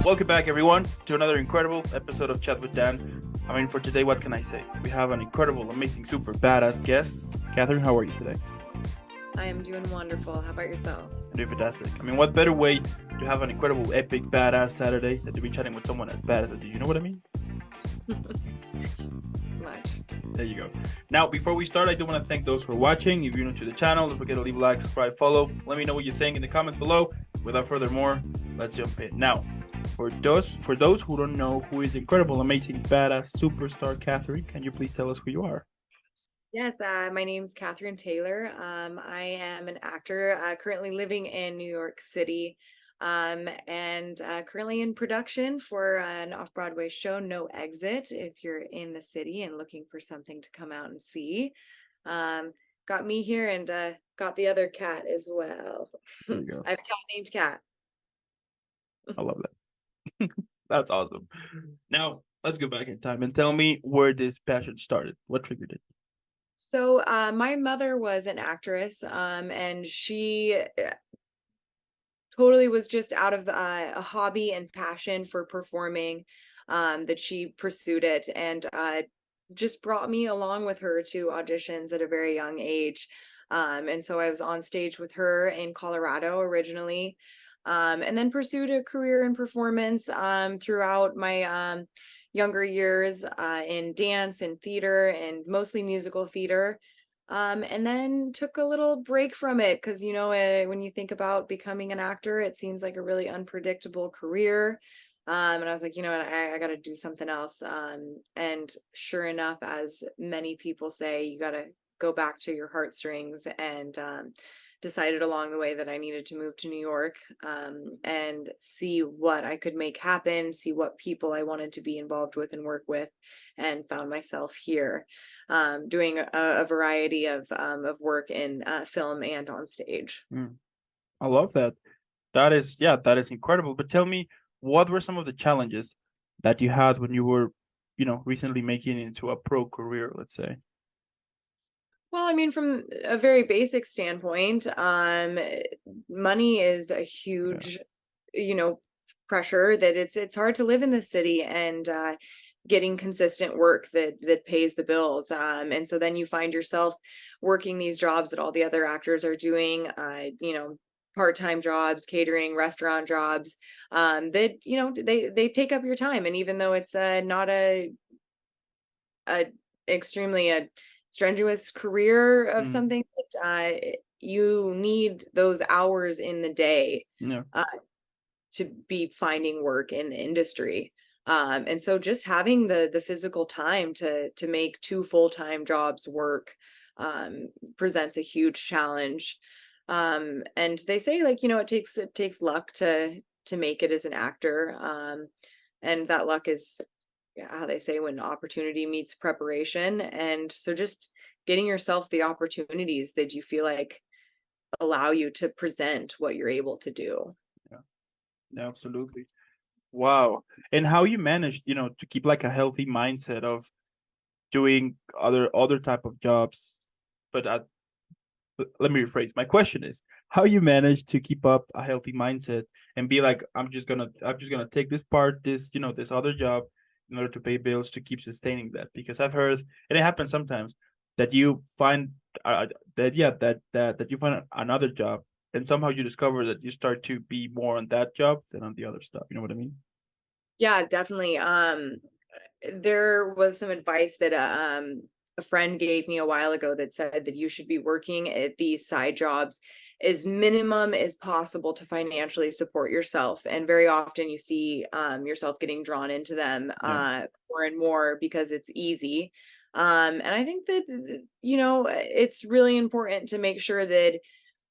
Welcome back, everyone, to another incredible episode of Chat with Dan. I mean, for today, what can I say? We have an incredible, amazing, super badass guest. Kathryn, how are you today? I am doing wonderful. How about yourself? I'm doing fantastic. I mean, what better way to have an incredible, epic, badass Saturday than to be chatting with someone as badass as you? You know what I mean? Much. There you go. Now, before we start, I do want to thank those who are watching. If you're new to the channel, don't forget to leave a like, subscribe, follow. Let me know what you think in the comments below. Without further more, let's jump in. Now, for those who don't know who is incredible, amazing, badass, superstar Kathryn, can you please tell us who you are? Yes, my name's Kathryn Taylor. I am an actor currently living in New York City and currently in production for an off-Broadway show, No Exit, if you're in the city and looking for something to come out and see. Got me here and got the other cat as well. There you go. I have a cat named Cat. I love that. That's awesome. Now, let's go back in time and tell me where this passion started. What triggered it? So my mother was an actress and she totally was just out of a hobby and passion for performing that she pursued it and just brought me along with her to auditions at a very young age. And so I was on stage with her in Colorado originally, and then pursued a career in performance throughout my younger years in dance and theater and mostly musical theater. And then took a little break from it because, when you think about becoming an actor, it seems like a really unpredictable career. And I was like, I got to do something else. And sure enough, as many people say, you got to go back to your heartstrings and decided along the way that I needed to move to New York and see what I could make happen, see what people I wanted to be involved with and work with, and found myself here doing a variety of work in film and on stage. I love that. That is incredible. But tell me, what were some of the challenges that you had when you were, recently making it into a pro career, let's say? Well, I mean, from a very basic standpoint, money is a huge, pressure that it's hard to live in the city and getting consistent work that pays the bills. And so then you find yourself working these jobs that all the other actors are doing, part-time jobs, catering, restaurant jobs, that, they take up your time. And even though it's not a extremely strenuous career of something that you need those hours in the day to be finding work in the industry. And so just having the physical time to make two full-time jobs work presents a huge challenge. And they say, it takes luck to make it as an actor. And that luck is how they say when opportunity meets preparation. And so just getting yourself the opportunities that you feel like allow you to present what you're able to do. Yeah, absolutely. Wow. And how you managed, to keep like a healthy mindset of doing other type of jobs. But let me rephrase. My question is how you manage to keep up a healthy mindset and be like, I'm just gonna take this part, this other job in order to pay bills to keep sustaining that. Because I've heard, and it happens sometimes, that you find that you find another job and somehow you discover that you start to be more on that job than on the other stuff. You know what I mean? Yeah, definitely. There was some advice that a friend gave me a while ago that said that you should be working at these side jobs as minimum as possible to financially support yourself. And very often you see yourself getting drawn into them more and more because it's easy. And I think that, it's really important to make sure that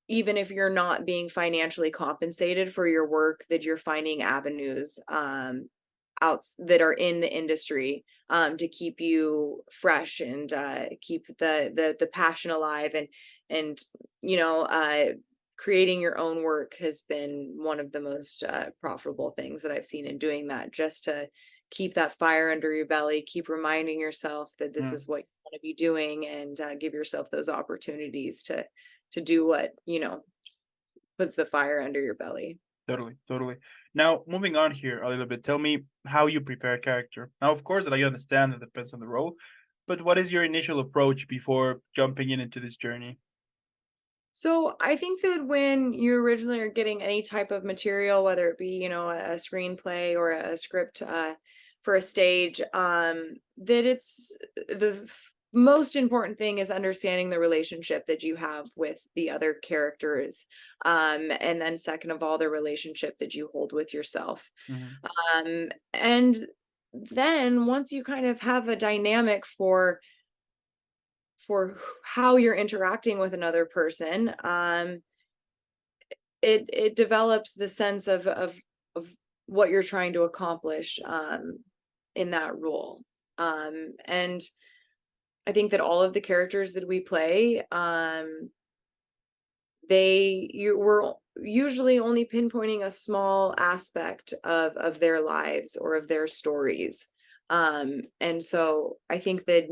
even if you're not being financially compensated for your work, that you're finding avenues out that are in the industry to keep you fresh and keep the passion alive and creating your own work has been one of the most profitable things that I've seen in doing that, just to keep that fire under your belly, keep reminding yourself that this is what you want to be doing, and give yourself those opportunities to do what puts the fire under your belly. Totally, totally. Now, moving on here a little bit, tell me how you prepare a character. Now, of course, that I understand it depends on the role, but what is your initial approach before jumping in into this journey? So I think that when you originally are getting any type of material, whether it be, a screenplay or a script for a stage, that it's most important thing is understanding the relationship that you have with the other characters. And then second of all, the relationship that you hold with yourself. Hmm. And then once you kind of have a dynamic for how you're interacting with another person, it develops the sense of what you're trying to accomplish in that role. And I think that all of the characters that we play, we're usually only pinpointing a small aspect of their lives or of their stories. And so I think that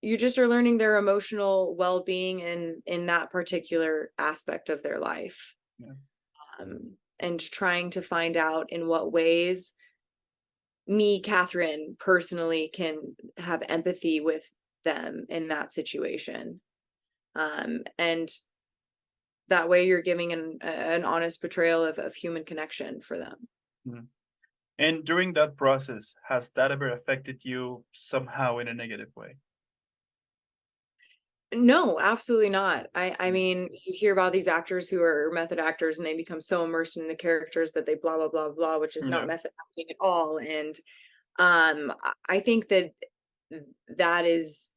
you just are learning their emotional well-being in that particular aspect of their life, Yeah. and trying to find out in what ways me, Kathryn, personally can have empathy with them in that situation. And that way you're giving an honest portrayal of human connection for them. Mhm. And during that process, has that ever affected you somehow in a negative way? No, absolutely not. I Mm. mean, you hear about these actors who are method actors and they become so immersed in the characters that they blah blah blah blah, which is not Yeah. method acting at all. And I think that that is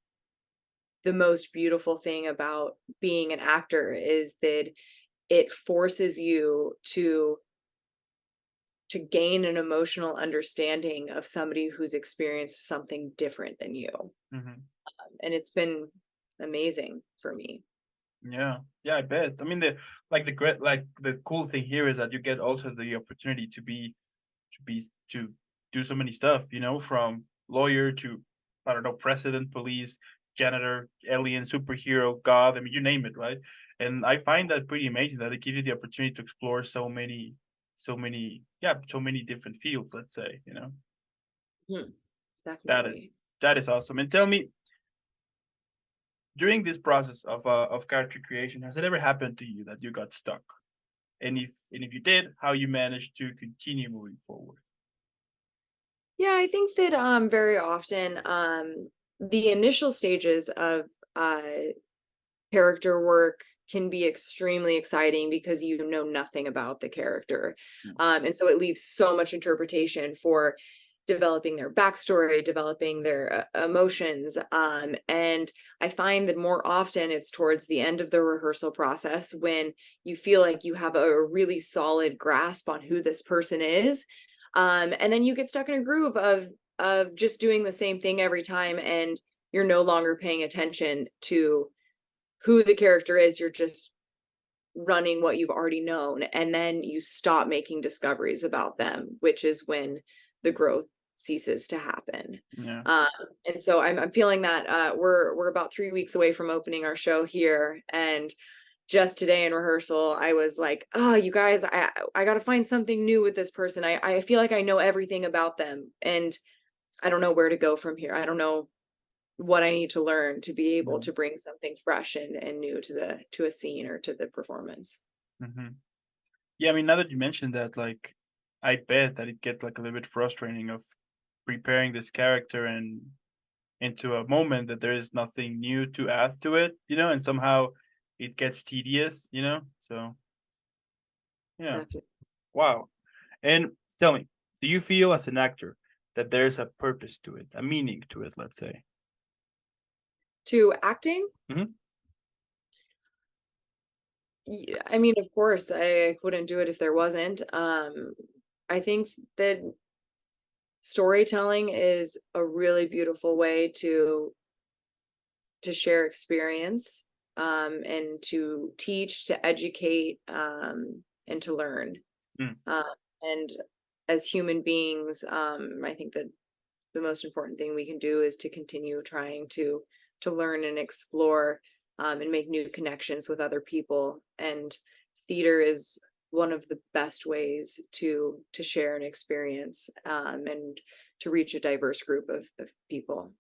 the most beautiful thing about being an actor is that it forces you to gain an emotional understanding of somebody who's experienced something different than you. Hmm. And it's been amazing for me. Yeah, yeah, I bet. I mean, the great, like the cool thing here is that you get also the opportunity to do so many stuff. From lawyer to, I don't know, president, police, janitor, alien, superhero, god. I mean, you name it, right? And I find that pretty amazing that it gives you the opportunity to explore yeah, so many different fields. Let's say, Mhm. that is Definitely. that is awesome. And tell me, during this process of character creation, has it ever happened to you that you got stuck? And if you did, how you managed to continue moving forward? Yeah, I think that very often the initial stages of uh character work can be extremely exciting because you know nothing about the character. Mm. And so it leaves so much interpretation for developing their backstory, developing their emotions. And I find that more often it's towards the end of the rehearsal process when you feel like you have a really solid grasp on who this person is. And then you get stuck in a groove of just doing the same thing every time, and you're no longer paying attention to who the character is. You're just running what you've already known, and then you stop making discoveries about them, which is when the growth ceases to happen. Yeah. Um, and so I'm feeling that we're about 3 weeks away from opening our show here, and just today in rehearsal, I was like, "Oh, you guys, I got to find something new with this person. I feel like I know everything about them, and I don't know where to go from here. I don't know what I need to learn to be able Mhm. to bring something fresh and new to a scene or to the performance." Mhm. Yeah, I mean, now that you mentioned that, like, I bet that it get like a little bit frustrating of preparing this character and into a moment that there is nothing new to add to it, and somehow it gets tedious, So yeah, Definitely. wow. And tell me, do you feel as an actor that there's a purpose to it, a meaning to it, let's say? To acting, Hmm. I mean, of course, I wouldn't do it if there wasn't. I think that storytelling is a really beautiful way to share experience, and to teach, to educate, and to learn. Mm. Uh, and as human beings, I think that the most important thing we can do is to continue trying to learn and explore, and make new connections with other people. And theater is one of the best ways to share an experience, and to reach a diverse group of people.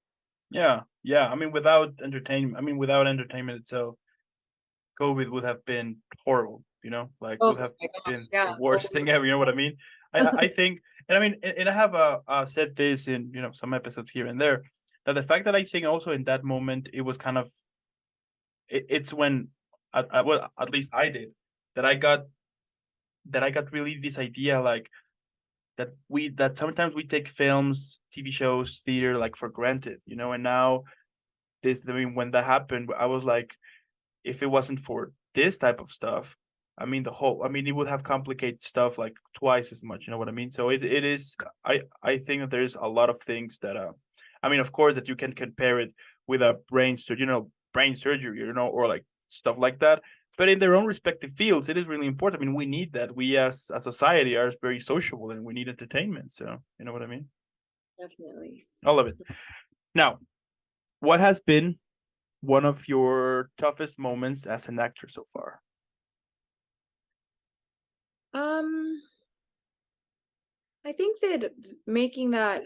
Yeah, yeah. I mean, without entertainment itself, COVID would have been horrible. Like Oh would have my gosh, been the yeah. worst thing ever. You know what I mean? I think, and I mean, and I have said this in some episodes here and there, that the fact that I think also in that moment it was kind of it's when well, at least I did, that I got really this idea, like that sometimes we take films, TV shows, theater, like for granted, and now I mean, when that happened, I was like, if it wasn't for this type of stuff, I mean, it would have complicated stuff like twice as much. You know what I mean? So it is. I think that there's a lot of things that I mean, of course, that you can compare it with a brain surgery, or like stuff like that. But in their own respective fields, it is really important. I mean, we need that. We as a society are very sociable, and we need entertainment. So you know what I mean? Definitely. All of it. Now, what has been one of your toughest moments as an actor so far? Um, I think that making that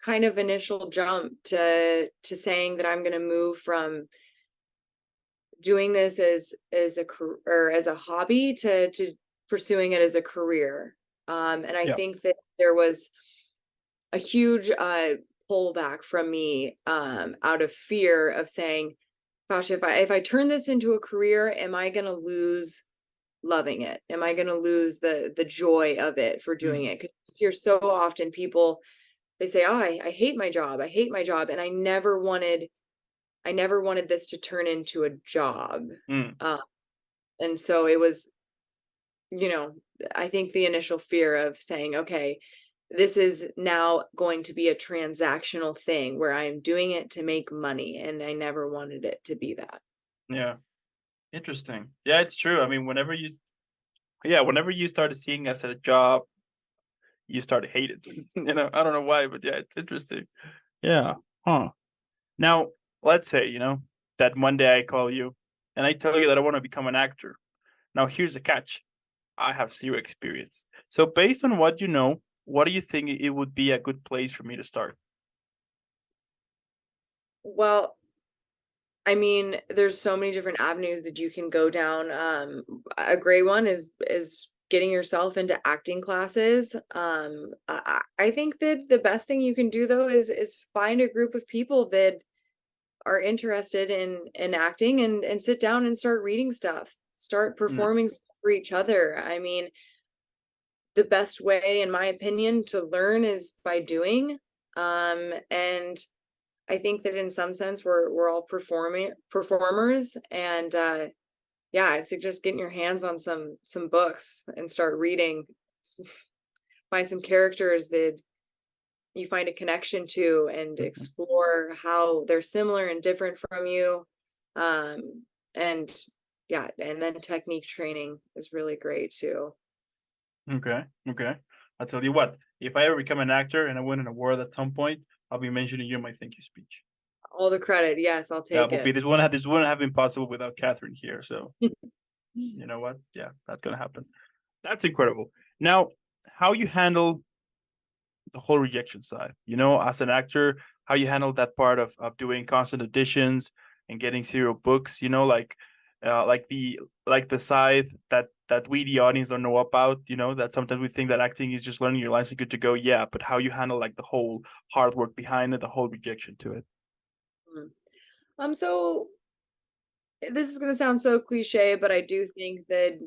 kind of initial jump to saying that I'm going to move from doing this as or as a hobby to pursuing it as a career. And I Yeah. think that there was a huge pullback from me, out of fear of saying, gosh, if I turn this into a career, am I going to lose loving it? Am I going to lose the joy of it for doing Mm, it? Because you're so often people, they say, oh, I hate my job. I hate my job. And I never wanted this to turn into a job. mm, Uh, and so it was, you know, I think the initial fear of saying, okay, this is now going to be a transactional thing where I'm doing it to make money. And I never wanted it to be that. yeah. Interesting. Yeah, it's true. I mean, whenever you started seeing us at a job, you start to hate it. I don't know why, but yeah, it's interesting. Yeah. Huh. Now, let's say, that one day I call you and I tell you that I want to become an actor. Now, here's the catch. I have zero experience. So based on what you know, what do you think it would be a good place for me to start? Well, I mean, there's so many different avenues that you can go down. A great one is getting yourself into acting classes. I think that the best thing you can do though is find a group of people that are interested in acting and sit down and start reading stuff, start Mm, performing for each other. I mean, the best way, in my opinion, to learn is by doing. And I think that in some sense we're all performers, and yeah, I'd suggest getting your hands on some books and start reading. Find some characters that you find a connection to and mhm. explore how they're similar and different from you. And yeah, and then technique training is really great too. Okay. Okay. I'll tell you what, if I ever become an actor and I win an award at some point, I'll be mentioning you in my thank you speech. All the credit, yes, I'll That take would be it. this wouldn't have been possible without Kathryn here. So you know what? Yeah, that's gonna happen. That's incredible. Now, how you handle the whole rejection side, as an actor, how you handle that part of doing constant auditions and getting serial books, like the side that we the audience don't know about, that sometimes we think that acting is just learning your lines and good to go. Yeah, but how you handle like the whole hard work behind it, the whole rejection to it. Mm. So this is gonna sound so cliche, but I do think that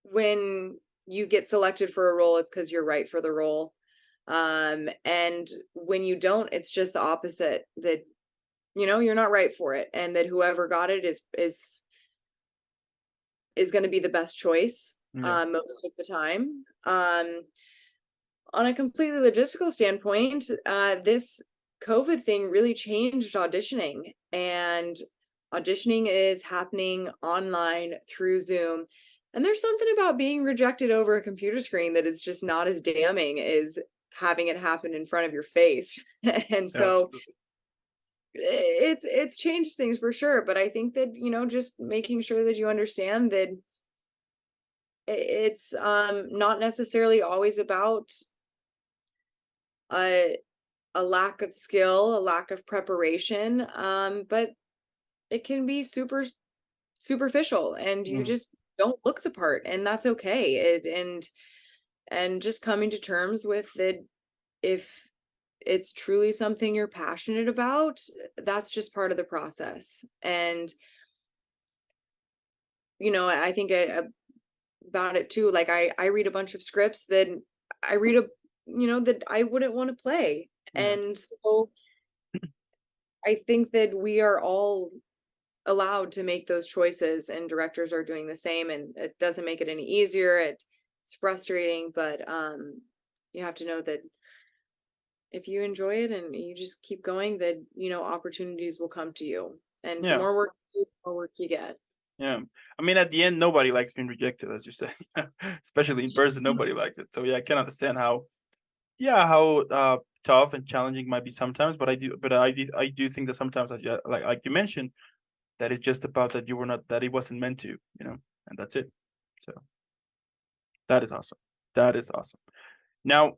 when you get selected for a role, it's because you're right for the role. And when you don't, it's just the opposite, that you're not right for it, and that whoever got it is going to be the best choice, Yeah. most of the time. On a completely logistical standpoint, this COVID thing really changed auditioning, and auditioning is happening online through Zoom. And there's something about being rejected over a computer screen that is just not as damning as having it happen in front of your face. And so Absolutely. It's changed things for sure, but I think that, just making sure that you understand that it's not necessarily always about a a lack of skill, a lack of preparation, but it can be superficial, and you Mm, just don't look the part, and that's okay. And just coming to terms with it, if it's truly something you're passionate about, that's just part of the process. And I think about it too. Like I read a bunch of scripts that I read a that I wouldn't want to play, yeah, and so I think that we are all allowed to make those choices, and directors are doing the same, and it doesn't make it any easier. It's frustrating, but you have to know that if you enjoy it and you just keep going, that opportunities will come to you, and the yeah, more work you do, the more work you get. yeah. I mean, at the end, nobody likes being rejected, as you said, especially in person. Nobody likes it. So yeah, I can understand how, yeah, how tough and challenging might be sometimes. But I do think that sometimes, like you mentioned, that it's just about that you were not that it wasn't meant to, and that's it. So that is awesome. That is awesome. Now,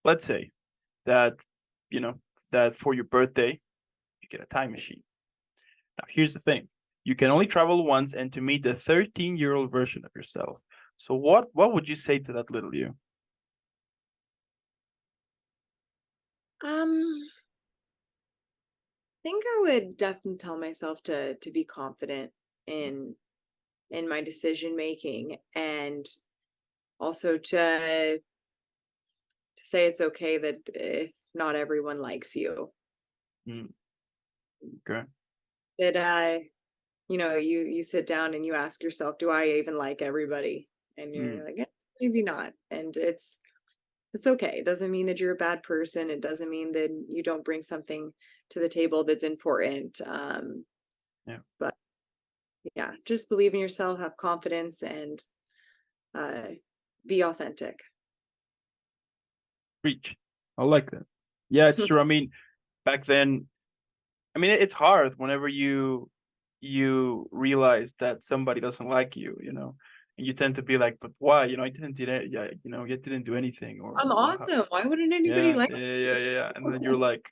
let's say that you know that for your birthday you get a time machine. Now, here's the thing: you can only travel once, and to meet the 13-year-old version of yourself. So, what would you say to that little you? Um, think I would definitely tell myself to be confident in my decision making, and also to say it's okay that if not everyone likes you. Mm, okay. That you sit down and you ask yourself, do I even like everybody? And Mm, you're like, maybe not. And it's okay. It doesn't mean that you're a bad person. It doesn't mean that you don't bring something to the table that's important. yeah. But yeah, just believe in yourself, have confidence, and uh, be authentic. Preach. I like that. Yeah, it's true. I mean, back then, I mean, it's hard whenever you realize that somebody doesn't like you, and you tend to be like, but why? I didn't do it. Yeah, you didn't do anything, or I'm awesome. Why wouldn't anybody yeah, like yeah, me? yeah, yeah, yeah. And then you're like,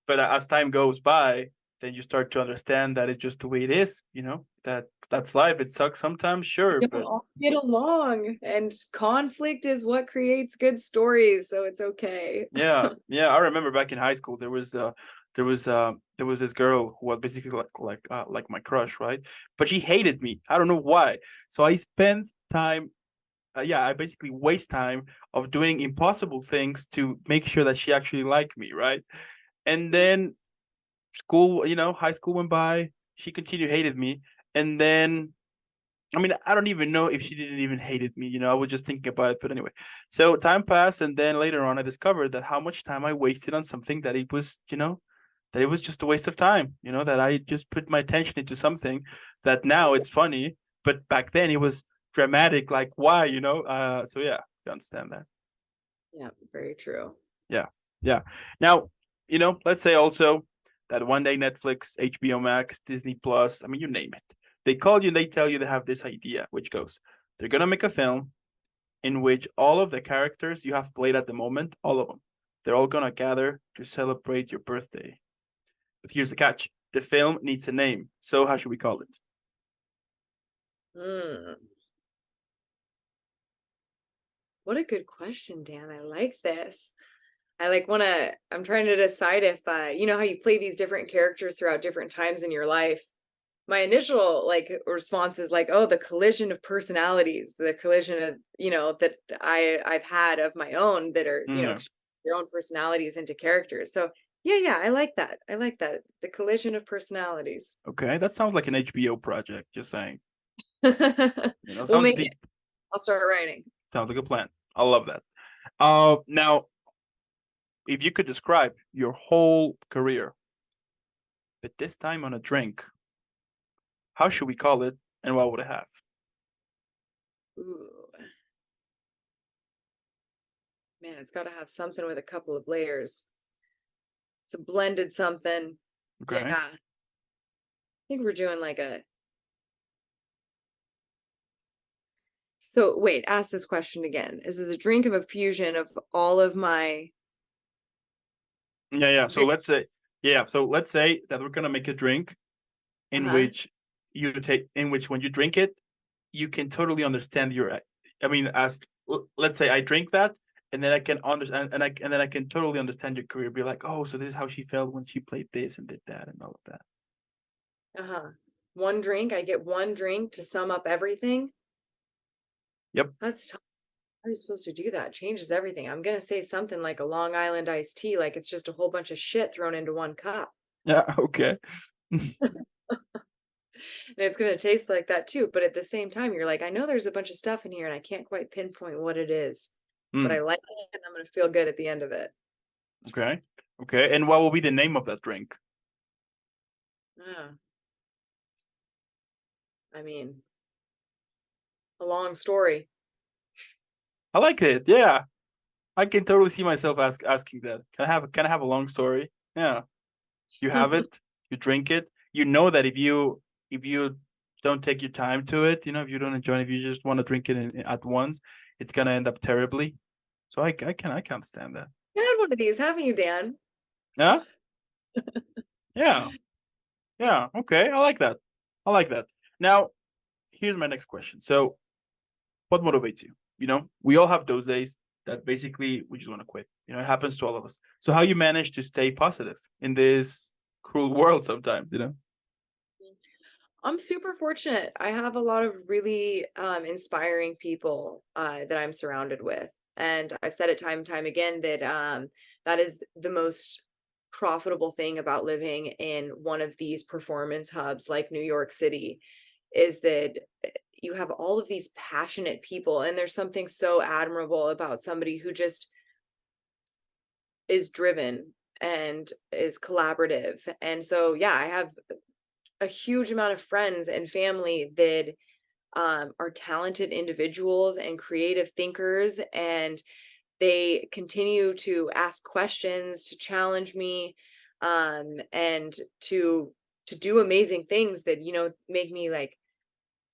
but as time goes by, then you start to understand that it's just the way it is. That's life. It sucks sometimes, We sure, don't but all get along, and conflict is what creates good stories, so it's okay. yeah, yeah. I remember back in high school, there was this girl who was basically like my crush, right? But she hated me. I don't know why. So I spent time. Yeah, I basically waste time of doing impossible things to make sure that she actually liked me, right? And then high school went by. She continued hated me, and then I mean, I don't even know if she didn't even hated me. I was just thinking about it. But anyway, so time passed, and then later on, I discovered that how much time I wasted on something that that it was just a waste of time. That I just put my attention into something that now it's funny, but back then it was dramatic. Like why? So yeah, you understand that. Yeah, very true. Yeah, yeah. Now, let's say also that one day Netflix, HBO Max, Disney Plus, I mean, you name it. They call you and they tell you they have this idea, which goes, they're gonna make a film in which all of the characters you have played at the moment, all of them, they're all gonna gather to celebrate your birthday. But here's the catch: the film needs a name. So how should we call it? Mm, what a good question, Dan. I like this. I'm trying to decide if, how you play these different characters throughout different times in your life. My initial response is like, oh, the collision of personalities, the collision of, that I've had of my own that are, Yeah. your own personalities into characters. So yeah, I like that. I like that. The collision of personalities. Okay, that sounds like an HBO project. Just saying. We'll Sounds make it. deep. I'll start writing. Sounds like a plan. I love that. Now, if you could describe your whole career, but this time on a drink, how should we call it, and what would it have? Ooh, man, it's got to have something with a couple of layers. It's a blended something. Okay. Yeah. I think we're doing like a So wait, ask this question again. Is this a drink of a fusion of all of my Yeah, yeah. So vi- let's say, yeah. So let's say that we're gonna make a drink in uh-huh. which in which when you drink it, you can totally understand your. I mean, as let's say I drink that, and then I can understand, and then I can totally understand your career. Be like, oh, so this is how she felt when she played this and did that and all of that. Uh-huh. One drink, I get one drink to sum up everything. Yep. That's tough. How are you supposed to do that? Changes everything. I'm gonna say something like a Long Island iced tea, like it's just a whole bunch of shit thrown into one cup. Yeah. Okay. And it's gonna taste like that too. But at the same time, you're like, I know there's a bunch of stuff in here and I can't quite pinpoint what it is. But I Mm, like it and I'm gonna feel good at the end of it. okay. Okay. And what will be the name of that drink? Yeah. I mean, a long story. I like it. Yeah. I can totally see myself asking that. Can I have a long story? Yeah. You have it, you drink it. You know that if you don't take your time to it, if you don't enjoy it, if you just want to drink it at once, it's gonna end up terribly. So I can't stand that. You had one of these, haven't you, Dan? Yeah, yeah, yeah. Okay, I like that. I like that. Now, here's my next question. So, what motivates you? We all have those days that basically we just want to quit. It happens to all of us. So, how you manage to stay positive in this cruel world sometimes? I'm super fortunate. I have a lot of really inspiring people that I'm surrounded with. And I've said it time and time again that that is the most profitable thing about living in one of these performance hubs like New York City is that you have all of these passionate people. And there's something so admirable about somebody who just is driven and is collaborative. And so, yeah, I have a huge amount of friends and family that are talented individuals and creative thinkers, and they continue to ask questions, to challenge me, and to do amazing things that make me like,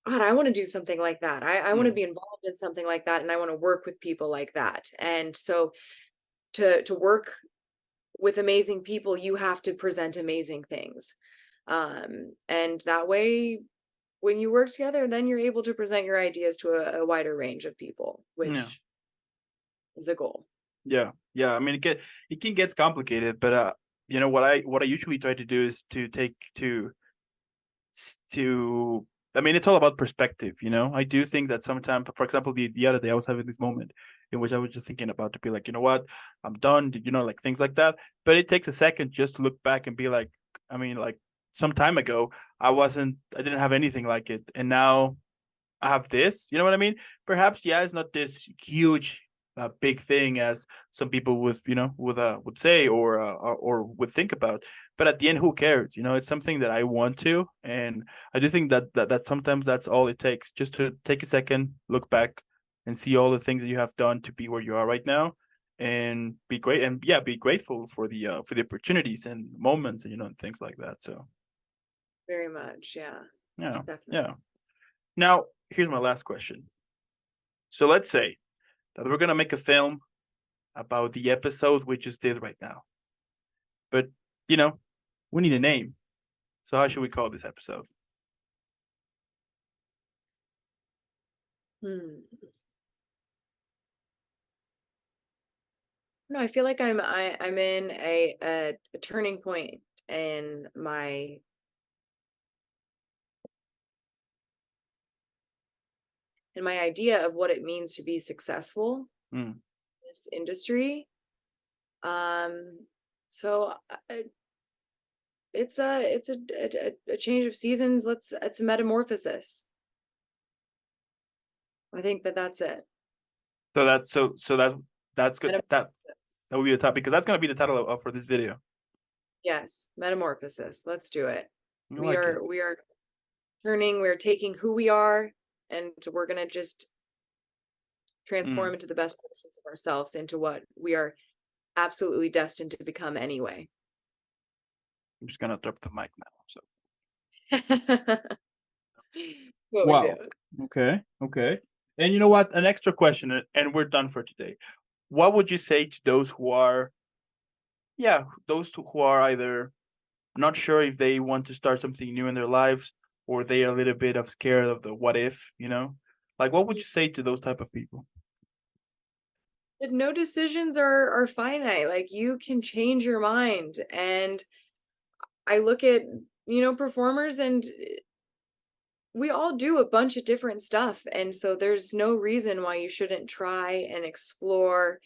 God, I want to do something like that. I want to Mm, be involved in something like that, and I want to work with people like that. And so to work with amazing people, you have to present amazing things. And that way, when you work together, then you're able to present your ideas to a wider range of people, yeah. which is a goal. Yeah, yeah. I mean, it can get complicated, but what I usually try to do is to take to. I mean, it's all about perspective. I do think that sometimes, for example, the other day I was having this moment in which I was just thinking about to be like, you know what, I'm done. Like things like that. But it takes a second just to look back and be like, I mean, like some time ago, I didn't have anything like it, and now I have this. You know what I mean? Perhaps, yeah, it's not this huge, big thing as some people would say or would think about. But at the end, who cares? It's something that I want to, and I do think that sometimes that's all it takes, just to take a second, look back, and see all the things that you have done to be where you are right now, and be great, and yeah, be grateful for the opportunities and moments, and things like that. So Very much. Yeah, yeah, definitely. yeah. Now, here's my last question. So let's say that we're gonna make a film about the episode we just did right now. But you know, we need a name. So how should we call this episode? Hmm. No, I feel like I'm in a turning point in my idea of what it means to be successful in Mm, this industry. Um, so it's a change of seasons. It's a metamorphosis. I think that's it. so that's good. Metamorphosis. That will be the top because that's gonna be the title for this video. Yes, metamorphosis. Let's do it. I We like it. are we are turning, we're taking who we are and we're gonna just transform Mm, into the best versions of ourselves into what we are absolutely destined to become anyway. I'm just gonna drop the mic now. So What we do. wow. Okay. Okay. And you know what? An extra question, and we're done for today. What would you say to those who are, yeah, who are either not sure if they want to start something new in their lives, or they are a little bit of scared of the what if, Like, what would you say to those type of people? That no decisions are finite. Like, you can change your mind. And I look at, performers, and we all do a bunch of different stuff. And so there's no reason why you shouldn't try and explore,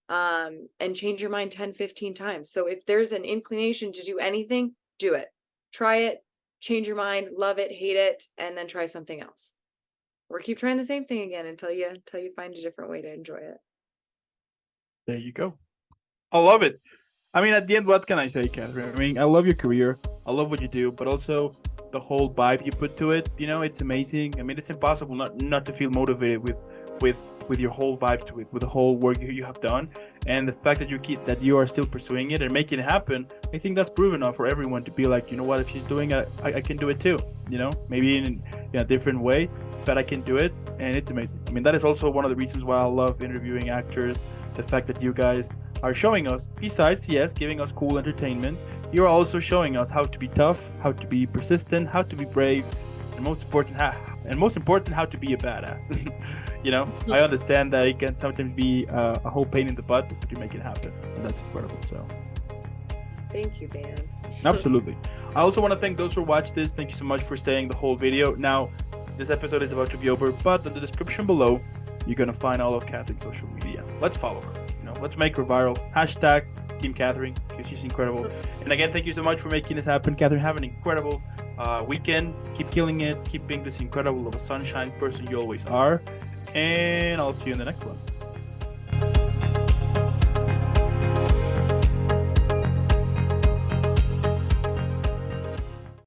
and change your mind 10, 15 times. So if there's an inclination to do anything, do it. Try it, change your mind, love it, hate it, and then try something else. Or keep trying the same thing again until you find a different way to enjoy it. There you go. I love it. I mean, at the end, what can I say, Kathryn? I mean, I love your career. I love what you do, but also the whole vibe you put to it. It's amazing. I mean, it's impossible not to feel motivated with your whole vibe to it, with the whole work you have done, and the fact that you are still pursuing it and making it happen. I think that's proven enough for everyone to be like, you know what? If she's doing it, I can do it too. Maybe in a different way, but I can do it, and it's amazing. I mean, that is also one of the reasons why I love interviewing actors. The fact that you guys are showing us, besides, yes, giving us cool entertainment, you're also showing us how to be tough, how to be persistent, how to be brave, and most important, how to be a badass. I understand that it can sometimes be a whole pain in the butt, but you make it happen, and that's incredible. So, thank you, Dan. Absolutely. I also want to thank those who watched this. Thank you so much for staying the whole video. Now, this episode is about to be over, but in the description below, you're gonna find all of Kathryn's social media. Let's follow her. Let's make her viral. Hashtag Team Kathryn, because she's incredible. And again, thank you so much for making this happen, Kathryn. Have an incredible weekend. Keep killing it. Keep being this incredible little sunshine person you always are. And I'll see you in the next one.